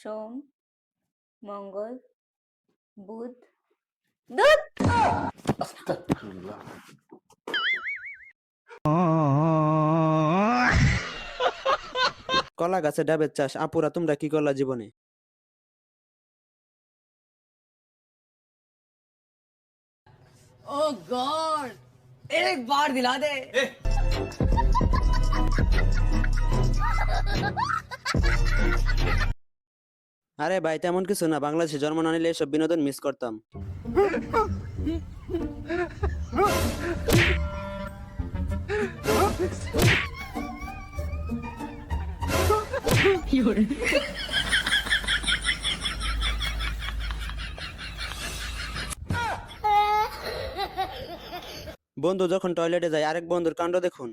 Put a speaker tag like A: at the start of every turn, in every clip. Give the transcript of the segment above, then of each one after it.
A: সোম, মঙ্গল, বুধ, দুধ।
B: আস্তাগফিরুল্লাহ।
C: কলা গাছে ডাবের চাষ। আপুরা তোমরা কি করলা জীবনে?
D: ओह गॉड एक बार दिला दे
C: আরে ভাই তেমন কিছু না, বাংলাদেশে জন্ম না নিলে এসব বিনোদন মিস করতাম। বন্ধু যখন টয়লেটে যায় আরেক বন্ধুর কাণ্ড দেখুন।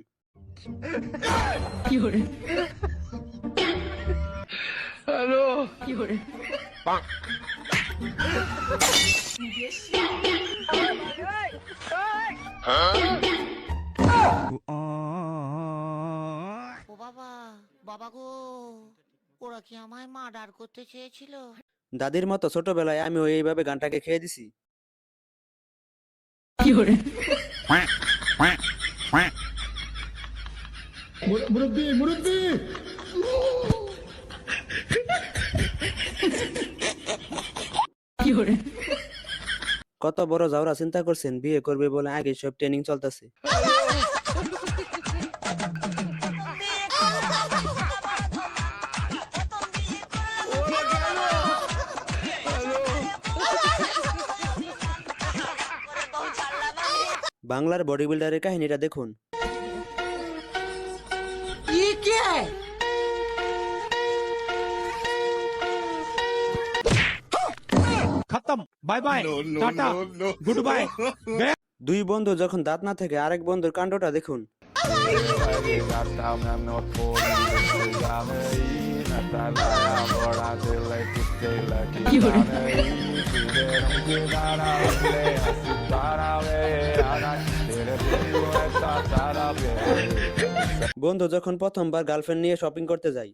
E: ও বাবা, বাবা গো, ওরা কি আমায় মার্ডার করতে চেয়েছিল?
C: দাদির মতো ছোটবেলায় আমিও এইভাবে গানটাকে খেয়ে দিছি।
B: মুরব্বি মুরব্বি
C: কত বড় জাউরা চিন্তা করছেন, বিয়ে করবে বলে আগে সব ট্রেনিং চলতেছে। বাংলার বডি বিল্ডারের কাহিনীটা দেখুন।
D: ये क्या है
F: खत्म bye bye tata goodbye
C: দুই বন্ধু যখন দাঁত না থেকে আরেক বন্ধুর কাণ্ডটা দেখুন। বন্ধু যখন প্রথমবার গার্লফ্রেন্ড নিয়ে শপিং করতে যায়।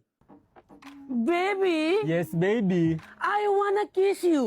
D: बेबी
F: यस बेबी
D: आई वांना किस यू